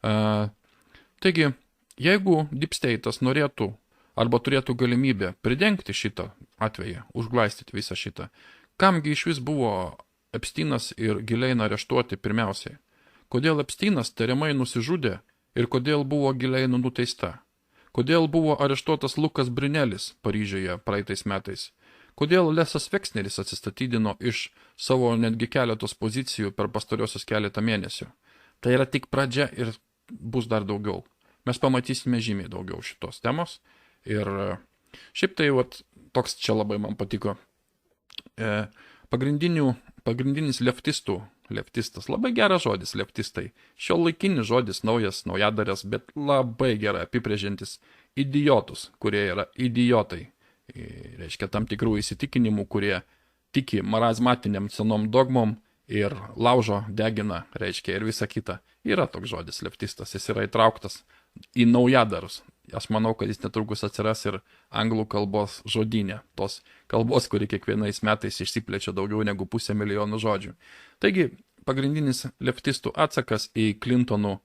Taigi, jeigu Deep State'as norėtų arba turėtų galimybę pridengti šitą atvejį, užglaistyti visą šitą, kamgi iš vis buvo Epsteinas ir Ghislaine areštuoti pirmiausiai? Kodėl Epsteinas tariamai nusižudė ir kodėl buvo Ghislaine nuteista? Kodėl buvo areštuotas Lukas Brinelis Paryžiuje praeitais metais? Kodėl Lesas Veksneris atsistatydino iš savo netgi keletos pozicijų per pastarosius keletą mėnesių? Tai yra tik pradžia ir bus dar daugiau. Mes pamatysime žymiai daugiau šitos temos. Ir šiaip tai toks čia labai man patiko. Pagrindinis leftistas, labai geras žodis leftistai. Šio laikinis žodis, naujadarės, bet labai gerai apibrėžiantis idiotus, kurie yra idiotai. Reiškia tam tikrų įsitikinimų, kurie tiki marazmatiniam senom dogmom ir laužo, degina, reiškia ir visa kita. Yra toks žodis leftistas, jis yra įtrauktas į naujadarus. Aš manau, kad jis netrukus atsiras ir anglų kalbos žodynė, tos kalbos, kuri kiekvienais metais išsiplečia daugiau negu 500 000 žodžių. Taigi, pagrindinis leftistų atsakas į Clintonų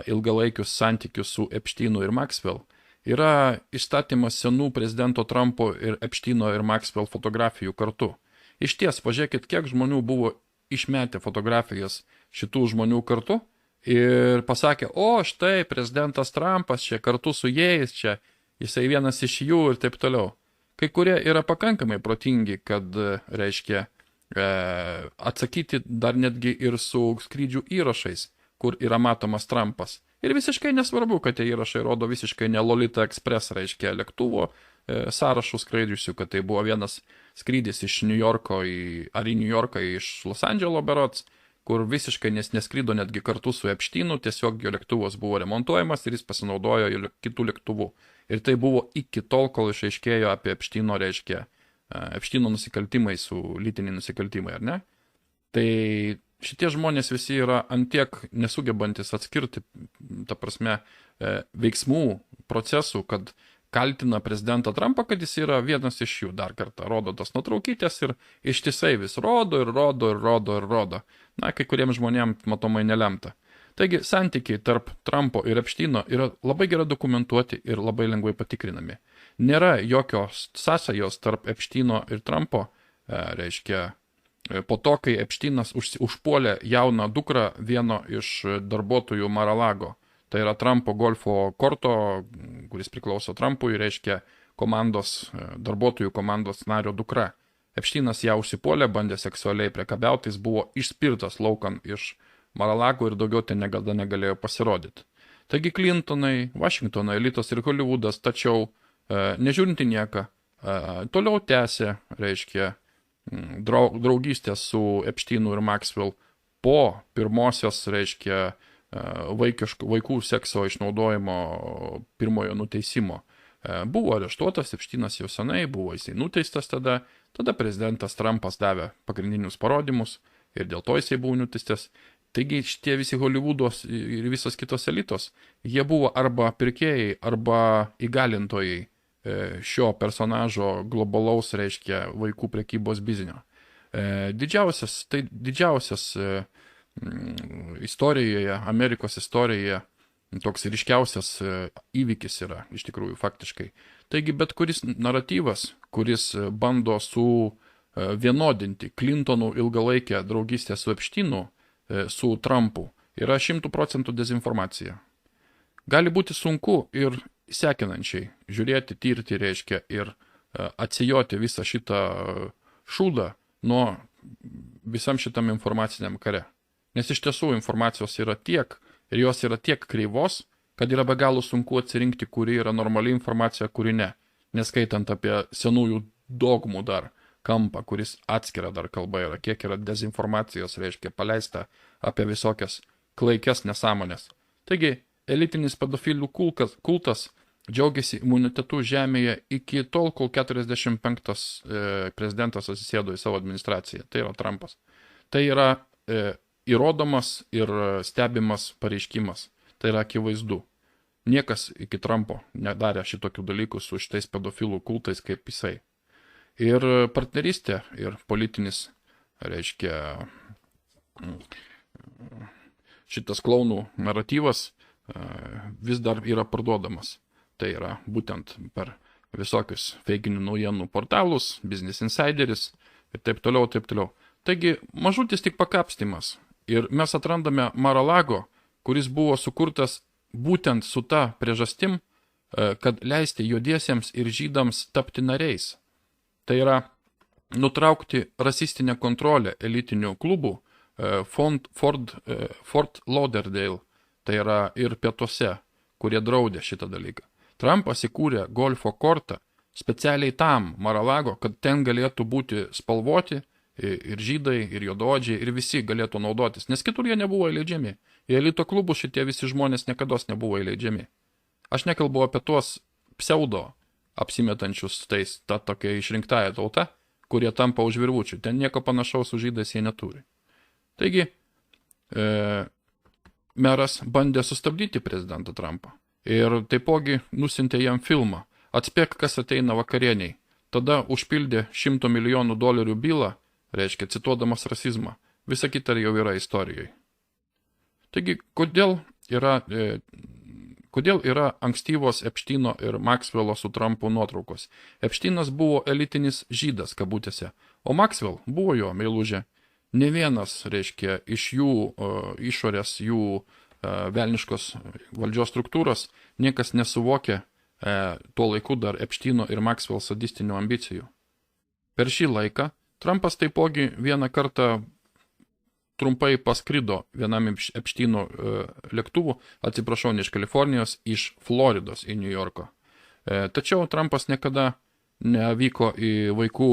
ilgalaikius santykius su Epsteinu ir Maxwell yra išstatymas senų prezidento Trumpo ir Epsteino ir Maxwell fotografijų kartu. Iš ties, pažiūrėkit, kiek žmonių buvo išmetę fotografijas šitų žmonių kartu, ir pasakė, o štai prezidentas Trumpas čia kartu su jais, čia jisai vienas iš jų ir taip toliau. Kai kurie yra pakankamai protingi, kad, reiškia, atsakyti dar netgi ir su skrydžių įrašais, kur yra matomas Trumpas. Ir visiškai nesvarbu, kad tie įrašai rodo visiškai ne Lolita Express, reiškia, lėktuvo sąrašų skraidžiusių, kad tai buvo vienas skrydis iš New Yorko ar į New Yorką iš Los Andželo berods, kur visiškai neskrydo netgi kartu su Epsteinu, tiesiog jo lėktuvas buvo remontuojamas ir jis pasinaudojo kitų lėktuvų. Ir tai buvo iki tol, kol išaiškėjo apie Epsteino, reiškia, Epsteino nusikaltimai su lytiniai nusikaltimai, ar ne? Tai šitie žmonės visi yra antiek nesugebantis atskirti, ta prasme, veiksmų, procesų, kad kaltina prezidentą Trumpą, kad jis yra vienas iš jų. Dar kartą rodo tas nuotraukytės ir ištisai vis rodo. Na, kai kuriems žmonėms matomai nelemta. Taigi, santykiai tarp Trumpo ir Epsteino yra labai gerai dokumentuoti ir labai lengvai patikrinami. Nėra jokios sąsajos tarp Epsteino ir Trumpo, reiškia, po to, kai Epsteinas užpuolė jauną dukrą vieno iš darbuotojų Mar-a-Lago. Tai yra Trumpo golfo korto, kuris priklauso Trumpui, reiškia darbuotojų komandos nario dukra. Epsteinas ją užsipuolė, bandė seksualiai priekabiauti, jis buvo išspirtas laukan iš Mar-a-Lago ir daugiau ten negalėjo pasirodyti. Taigi Clintonai, Vašingtono elitas ir Hollywoodas, tačiau nežiūrinti nieką, toliau tęsė, reiškia, draugystę su Epsteinu ir Maxwell po pirmosios, reiškia, vaikų sekso išnaudojimo pirmojo nuteisimo. Buvo areštuotas, Epsteinas jau senai, buvo jisai nuteistas tada prezidentas Trumpas davė pagrindinius parodymus ir dėl to jisai buvo nuteistas. Taigi šitie visi Hollywoodos ir visos kitos elitos, jie buvo arba pirkėjai, arba įgalintojai šio personažo globalaus, reiškia, vaikų prekybos biznio. Didžiausias istorijoje, Amerikos istorijoje, toks ryškiausias įvykis yra, iš tikrųjų, faktiškai. Taigi, bet kuris naratyvas, kuris bando suvienodinti Clintonų ilgalaikę draugystę su Epsteinu, su Trumpu, yra 100% dezinformacija. Gali būti sunku ir sekinančiai žiūrėti, tirti, reiškia, ir atsijoti visą šitą šūdą nuo visam šitam informaciniam kare. Nes iš tiesų informacijos yra tiek, ir jos yra tiek kreivos, kad yra be galo sunku atsirinkti, kuri yra normali informacija, kuri ne. Neskaitant apie senųjų dogmų dar kampą, kuris atskira dar kalba yra, kiek yra dezinformacijos, reiškia, paleista apie visokias klaikias nesąmonės. Taigi, elitinis pedofilų kultas džiaugiasi imunitetu žemėje iki tol, kol 45 prezidentas atsisėdo į savo administraciją. Tai yra Trumpas. Tai yra įrodomas ir stebimas pareiškimas. Tai yra akivaizdu. Niekas iki Trumpo nedarė šitokių dalykų su šitais pedofilų kultais kaip jisai. Ir partnerystė, ir politinis, reiškia, šitas klaunų naratyvas vis dar yra parduodamas. Tai yra būtent per visokius feikinių naujienų portalus, Business Insideris ir taip toliau, taip toliau. Taigi, mažutis tik pakapstymas. Ir mes atrandame Mar-a-Lago, kuris buvo sukurtas būtent su ta priežastim, kad leisti juodiesiems ir žydams tapti nariais. Tai yra nutraukti rasistinę kontrolę elitinių klubų Fort Lauderdale, tai yra ir pietuose, kurie draudė šitą dalyką. Trumpas įkūrė golfo kortą specialiai tam Mar-a-Lago, kad ten galėtų būti spalvoti ir žydai, ir juodaodžiai, ir visi galėtų naudotis, nes kitur jie nebuvo įleidžiami. Į elito klubus šitie visi žmonės niekados nebuvo įleidžiami. Aš nekalbu apie tuos pseudo apsimetančius tais, ta tokia išrinktąją tauta, kurie tampa už virvučių. Ten nieko panašaus su žydais jie neturi. Taigi, meras bandė sustabdyti prezidentą Trumpą. Ir taipogi nusintė jam filmą. Atspėk, kas ateina vakarieniai. Tada užpildė $100 milijonų bylą, reiškia, cituodamas rasizmą. Visa kita jau yra istorijoje. Taigi, kodėl yra ankstyvos Epštyno ir Maxwello su Trumpu nuotraukos? Epštynas buvo elitinis žydas, kabutėse, o Maxwell buvo jo meilužė. Ne vienas, reiškia, iš jų išorės, jų velniškos valdžios struktūros niekas nesuvokė tuo laiku dar Epštyno ir Maxwell sadistinių ambicijų. Per šį laiką Trumpas taipogi vieną kartą trumpai paskrido vienam iš Epštyno lėktuvų, atsiprašau, ne iš Kalifornijos, iš Floridos į New Yorko. Tačiau Trumpas niekada nevyko į vaikų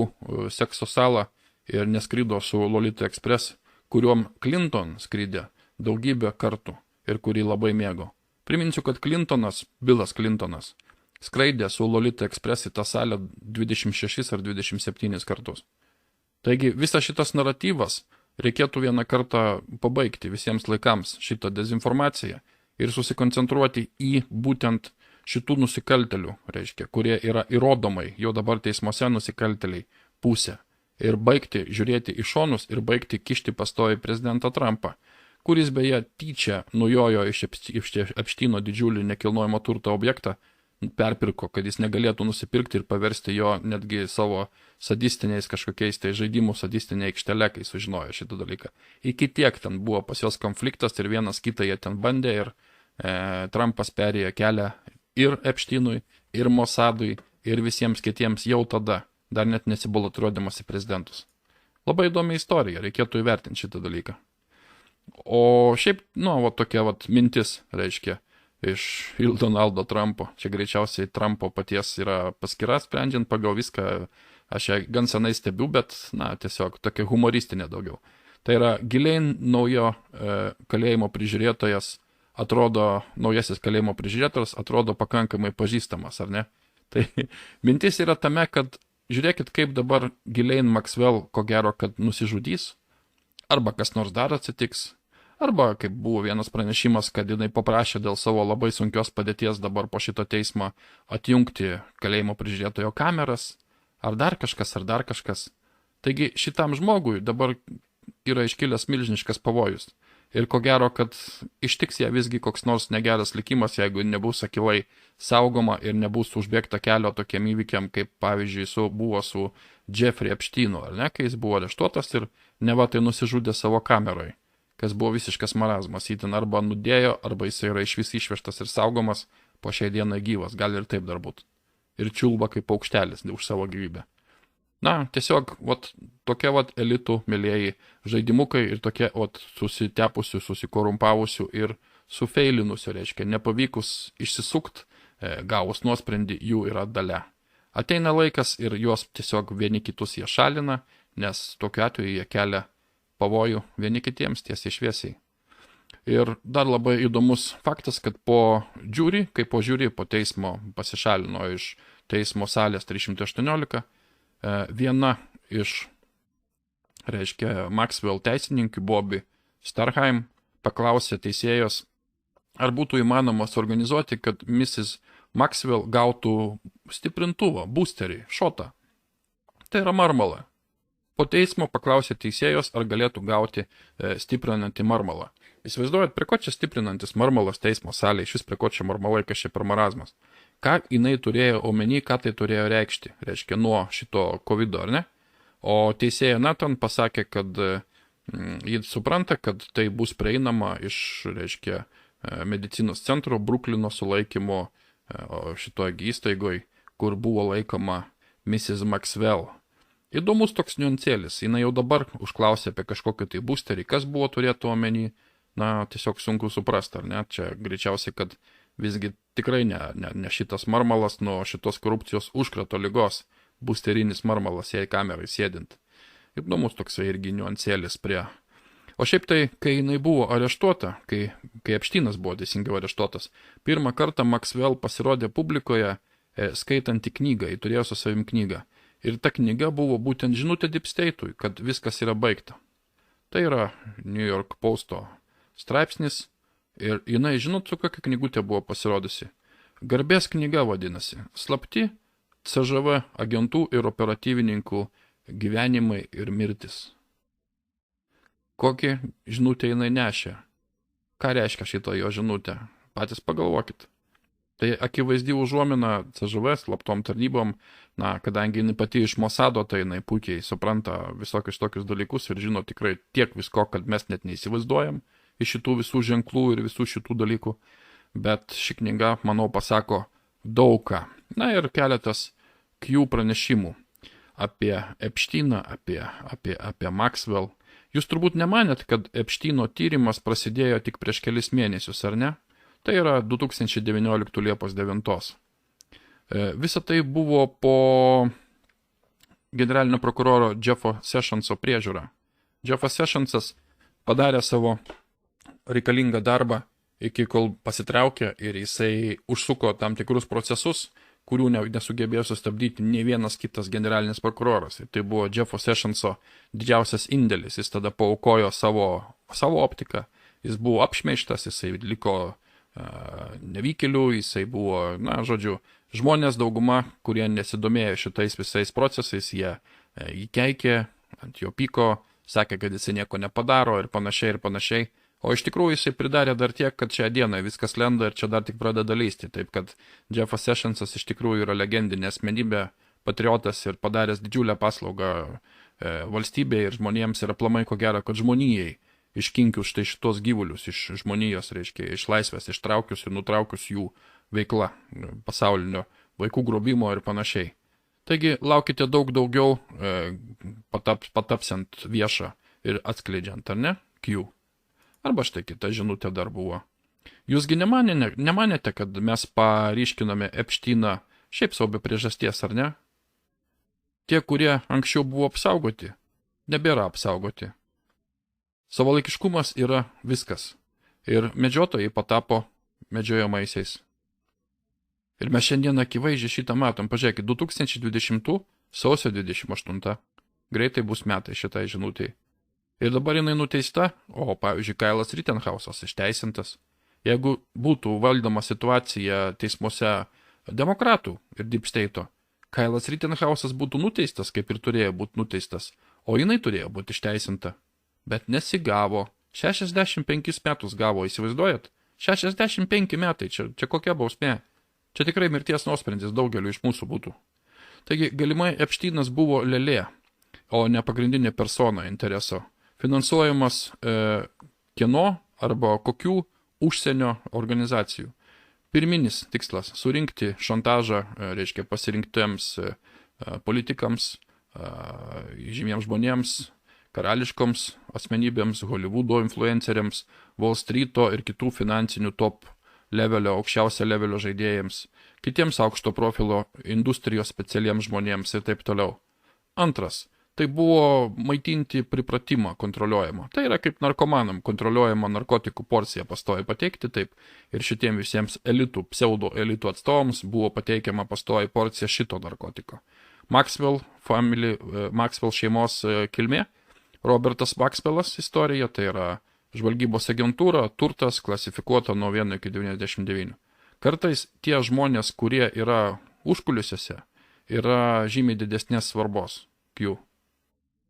sekso salą ir neskrido su Lolita Express, kuriuom Clinton skridė daugybę kartų ir kurį labai mėgo. Priminsiu, kad Billas Clintonas, skraidė su Lolita Express į tą salę 26 ar 27 kartus. Taigi visas šitas naratyvas reikėtų vieną kartą pabaigti visiems laikams šitą dezinformaciją ir susikoncentruoti į būtent šitų nusikaltelių, reiškia, kurie yra įrodomai, jau dabar teismuose nusikalteliai pusė. Ir baigti žiūrėti į šonus ir baigti kišti pastovi prezidentą Trumpą, kuris beje tyčia nujojo iš Epštyno didžiulį nekilnojamo turto objektą, perpirko, kad jis negalėtų nusipirkti ir paversti jo netgi savo sadistiniais kažkokiais tai žaidimų sadistinė aikštelė, kai sužinojo šitą dalyką. Iki tiek ten buvo pas jos konfliktas ir vienas kitą jie ten bandė ir Trumpas perėjo kelią ir Epštynui, ir Mossadui, ir visiems kitiems jau tada, dar net nesibalotiruodamas į prezidentus. Labai įdomi istorija, reikėtų įvertinti šitą dalyką. O šiaip, tokia mintis, reiškia, iš Donaldo Trumpo. Čia greičiausiai Trumpo paties yra paskyra, sprendžiant pagal viską. Aš ją gan senai stebiu, bet, tiesiog tokia humoristinė daugiau. Tai yra giliai naujo kalėjimo prižiūrėtojas naujasis kalėjimo prižiūrėtojas atrodo pakankamai pažįstamas, ar ne? Tai mintis yra tame, kad žiūrėkit, kaip dabar Ghislaine Maxwell, ko gero, kad nusižudys, arba kas nors dar atsitiks, arba kaip buvo vienas pranešimas, kad jinai paprašė dėl savo labai sunkios padėties dabar po šito teismo atjungti kalėjimo prižiūrėtojo kameras, ar dar kažkas. Taigi šitam žmogui dabar yra iškilęs milžiniškas pavojus. Ir ko gero, kad ištiks ją visgi koks nors negeras likimas, jeigu nebus akilai saugoma ir nebus užbėgta kelio tokiem įvykiam, kaip pavyzdžiui buvo su Jeffrey Epštynu, ar ne, kai jis buvo areštuotas ir neva tai nusižudė savo kameroje, kas buvo visiškas marazmas. Jį ten arba nudėjo, arba jis yra išvis išvežtas ir saugomas, po šiai dienai gyvas, gali ir taip dar būt. Ir čiulba kaip paukštelis už savo gyvybę. Tiesiog, tokie elitų, mėlėjai žaidimukai ir tokie, susitepusių, susikorumpavusių ir sufeilinusių, reiškia, nepavykus išsisukt, gavus nuosprendį, jų yra dalia. Ateina laikas ir juos tiesiog vieni kitus jie šalina, nes tokiu atveju jie kelia pavojų vieni kitiems tiesiai šviesiai. Ir dar labai įdomus faktas, kad po teismo pasišalino iš teismo salės 318, viena iš, reiškia, Maxwell teisininkių, Bobby Starheim, paklausė teisėjos, ar būtų įmanoma suorganizuoti, kad Mrs. Maxwell gautų stiprintuvą, boosterį, šotą. Tai yra marmalą. Po teismo paklausė teisėjos, ar galėtų gauti stiprinantį marmalą. Įsivaizduojat, prie ko čia stiprinantis marmalas teismo salė, iš vis prie ko čia marmalai, kas čia per marazmas. Ką jinai turėjo omeny, ką tai turėjo reikšti, reiškia, nuo šito COVID, ar ne? O teisėja Nathan pasakė, kad jis supranta, kad tai bus prieinama iš, reiškia, medicinos centro Bruklino sulaikymo šitoj įstaigoj, kur buvo laikoma Mrs. Maxwell. Įdomus toks niuansėlis, jinai jau dabar užklausė apie kažkokį tai boosterį, kas buvo turėtų omeny, na, tiesiog sunku suprasti, ar ne, čia greičiausiai, kad visgi tikrai ne šitas marmalas nuo šitos korupcijos užkrato ligos, boosterinis marmalas jai kamerai sėdint. Įdomus toksai irgi niuansėlis prie. O šiaip tai, kai jinai buvo areštuota, kai Epšteinas buvo teisingiau areštuotas, pirmą kartą Maxwell pasirodė publikoje skaitanti knygą, jį turėjo su savim knygą. Ir ta knyga buvo būtent žinutė Deep State'ui, kad viskas yra baigta. Tai yra New York Post'o straipsnis ir jinai, žinot, su kokia knygutė buvo pasirodusi. Garbės knyga vadinasi. Slapti CŽV agentų ir operatyvininkų gyvenimai ir mirtis. Kokį žinutę jinai nešė? Ką reiškia šitą jo žinutę? Patys pagalvokit. Tai akivaizdi užuomina CŽV slaptom tarnybom, na, kadangi jinai pati iš Mossado, tai jinai puikiai supranta visokius tokius dalykus ir žino tikrai tiek visko, kad mes net neįsivaizduojam iš šitų visų ženklų ir visų šitų dalykų. Bet ši knyga, manau, pasako daug ką. Na ir keletas Q pranešimų apie Epšteiną, apie Maxwell. Jūs turbūt nemanėt, kad Epšteino tyrimas prasidėjo tik prieš kelis mėnesius, ar ne? Tai yra 2019 Liepos 9. Visa tai buvo po generalinio prokuroro Jeffo Sessionso priežiūra. Jeffas Sessionsas padarė savo reikalingą darbą, iki kol pasitraukė ir jisai užsuko tam tikrus procesus, kurių nesugebėjo sustabdyti nei vienas kitas generalinis prokuroras. Ir tai buvo Jeffo Sessionso didžiausias indėlis. Jis tada paaukojo savo optiką, jis buvo apšmeižtas, jisai liko nevykėlių, jisai buvo, na, žodžiu, žmonės dauguma, kurie nesidomėjo šitais visais procesais, jie jį keikė, ant jo pyko, sakė, kad jisai nieko nepadaro ir panašiai. O iš tikrųjų jisai pridarė dar tiek, kad šią dieną viskas lenda ir čia dar tik pradeda lysti. Taip kad Jeffas Sessionsas iš tikrųjų yra legendinė asmenybė, patriotas ir padaręs didžiulę paslaugą valstybėje ir žmonėms ir aplamai ko gero, kad žmonijai iškinkius štai šitos gyvulius iš žmonijos, reiškia, iš laisvės, ištraukius ir nutraukius jų veiklą pasaulinio vaikų grobimo ir panašiai. Taigi laukite daug daugiau patapsiant viešą ir atskleidžiant, ar ne? Q. Arba štai kita žinutė dar buvo. Jūsgi nemanėte, kad mes paryškiname Epšteiną šiaip savo be priežasties, ar ne? Tie, kurie anksčiau buvo apsaugoti, nebėra apsaugoti. Savalaikiškumas yra viskas. Ir medžiotojai patapo medžiojamaisiais. Ir mes šiandien akivaizdžiai šitą matom. Pažiūrėkit, 2020 sausio 28. Greitai bus metai šitai žinutėjai. Ir dabar jinai nuteista, o pavyzdžiui, Kailas Rittenhausas išteisintas. Jeigu būtų valdoma situacija teismuose demokratų ir Deep State'o, Kailas Rittenhausas būtų nuteistas, kaip ir turėjo būti nuteistas, o jinai turėjo būti išteisinta. Bet nesigavo. 65 metus gavo, įsivaizduojat? 65 metai, čia kokia bausmė? Čia tikrai mirties nuosprendis daugeliu iš mūsų būtų. Taigi, galimai Epšteinas buvo lėlė, o ne pagrindinė persona intereso. Finansuojamas kieno arba kokių užsienio organizacijų. Pirminis tikslas – surinkti šantažą, reiškia pasirinktiems politikams, žymiems žmonėms, karališkoms asmenybėms, Hollywoodo influenceriams, Wall Street'o ir kitų finansinių top levelio, aukščiausio levelio žaidėjams, kitiems aukšto profilo industrijos specialiems žmonėms ir taip toliau. Antras. Tai buvo maitinti pripratimą kontroliuojama. Tai yra kaip narkomanam kontroliuojama narkotikų porcija pastoji pateikti taip. Ir šitiem visiems elitų, pseudo elitų atstovams buvo pateikiama pastoji porcija šito narkotiko. Maxwell šeimos kilmė. Robertas Maxwellas istorija, tai yra žvalgybos agentūra, turtas klasifikuota nuo 1 iki 99. Kartais tie žmonės, kurie yra užkulisiuose, yra žymiai didesnės svarbos. Q.